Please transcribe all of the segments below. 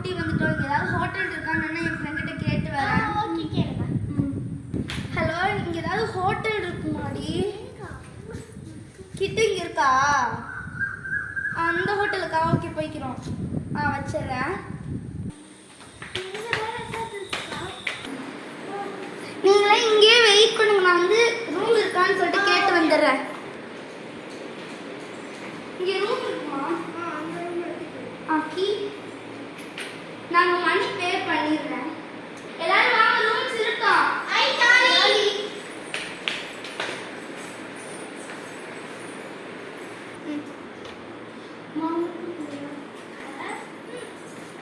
ஊட்டி வந்துட்டோம். இங்க ஏதாவது ஹோட்டல் இருக்கான்னு என் ஃப்ரெண்ட்கிட்ட கேட்டு வரேன். ஓகே கேளுங்க. ஹலோ, இங்க ஏதாவது ஹோட்டல் இருக்குமாடி? கிட்ட இங்க இருக்கா? அந்த ஹோட்டலுக்கா? ஓகே போய்க்கிறோம். வச்சிடுறேன். நீங்களே இங்கேயே வெயிட் பண்ணுங்க, நான் வந்து ரூம் இருக்கான்னு சொல்லிட்டு கேட்டு வந்துடுறேன். இங்கே ரூம் இருக்குமா? கீ நாங்க மணி பே பண்ணிடுறேன். எல்லாரும் வாங்க, ரூம்ஸ் இருக்கா? ஐ காலி.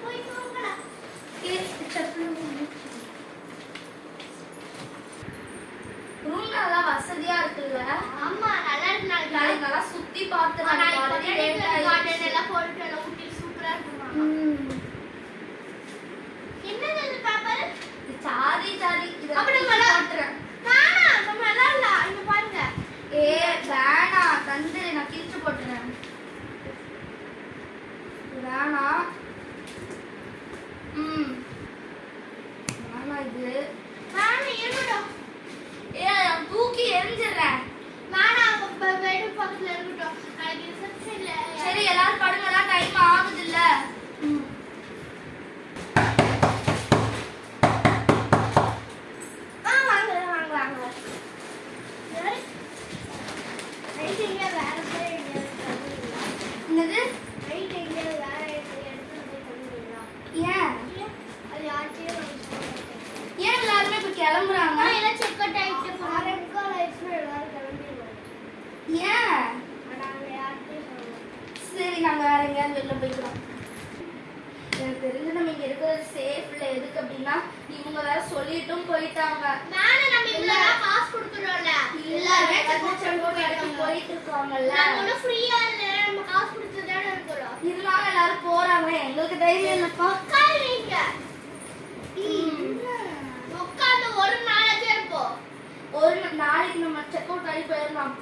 போய் தூங்கலாம். ரூம் நல்லா வசதியா இருக்குல்ல? ஆமா நல்லா இருக்கு. நாளைக்கு நல்லா சுத்தி பார்த்து கார்டன் எல்லாம் போட்டு எல்லாம் ஊட்டி சூப்பரா இருக்குமா. என்னது இது பேப்பர்? சாரி அப்ப நம்ம போட்டுறேன். நானா நம்ம நல்லா இல்ல. இங்க பாருங்க. வேணா தந்துரு, நான் கிழிச்சு போட்டுறேன். வேணா. வேணா இது. நானா இருக்கட்டும். நான் தூக்கி எரிஞ்சிடுறேன். நானா பெட் பக்கத்துல இருக்கட்டும். நாளைக்கு ரிசப்ஷன்ல. சரி எல்லாரும் படுங்கடா, டைம் ஆகுது இல்ல? ஏன் எல்லாருமே இப்ப கிளம்புறாங்க? ஏன்? சரி நாங்க வேற எங்கேயாவது வெளில போய்க்கிறோம். எனக்கு தெரிஞ்சு நம்ம இங்க இருக்கிறது சேஃப் இல்ல. எதுக்கு அப்படின்னா இவங்க வேற சொல்லிட்டும் போயிட்டாங்க. எல்லாருமே இடத்துக்கு போயிட்டு இருக்காங்கல்ல. இருந்தாலும் எல்லாரும் போறாங்க. எங்களுக்கு தைரியம் இல்லப்பா. ஒரு நாளைக்கு நம்ம செக் அவுட் ஆகி போயிடலாம்.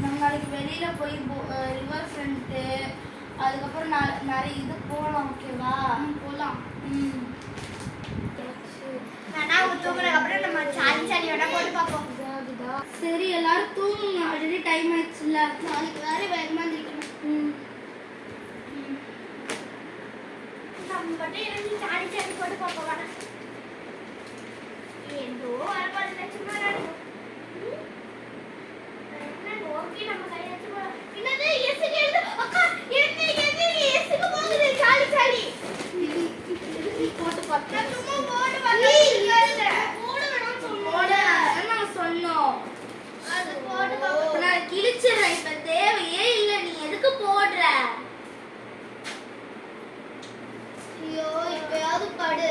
நம்ம நாளைக்கு வெளியில போய் ரிவர் ஃப்ரண்ட், அதுக்கப்புறம் நிறைய இது போகலாம். ஓகேவா? போகலாம். சரி எல்லாரும் தூங்குங்க, ஆல்ரெடி டைம் ஆயிடுச்சுல்ல. நாளைக்கு வேற வேகமா இருக்கணும். கிழிச்சிடுறேன். இப்ப தேவையே இல்ல. நீ எதுக்கு போடுற? ஐயோ இப்பயாவது படு.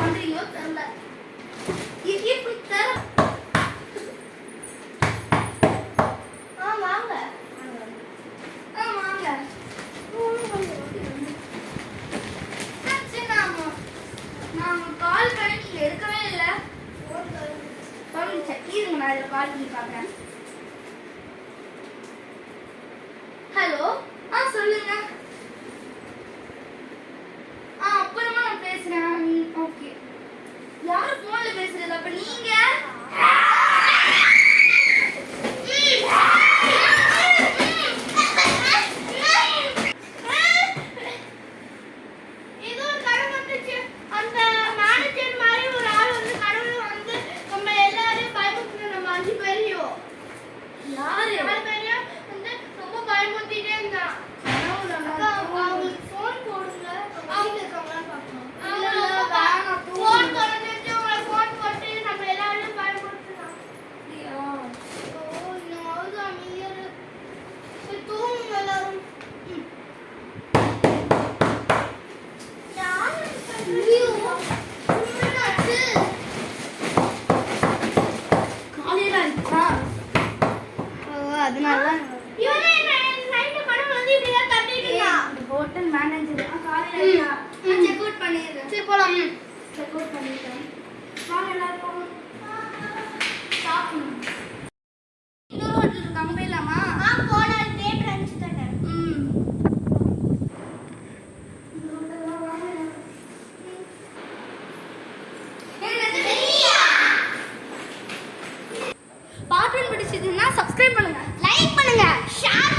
பண்றீங்களோ தெரியல. இப்படி தர வாங்க. வாங்க. நான் கால் பண்ணி நீங்க எடுக்கவே இல்லை. சக்கீருங்க, நான் இதில் கால் பண்ணி பார்க்குறேன். ஹலோ, சொல்லுங்க. அப்புறமா நான் பேசுறேன். ஓகே. யாரு போன்ல பேசுறது? அப்ப நீங்க அதனால ஹோட்டல் மேனேஜர் காலையில செக் அவுட் பண்ணிடுறேன். சரி போலாம். செக் அவுட் பண்ணிட்டேன். வாங்க எல்லாரும் பிடிச்சிருந்தா சப்ஸ்கிரைப் பண்ணுங்க, லைக் பண்ணுங்க, ஷேர்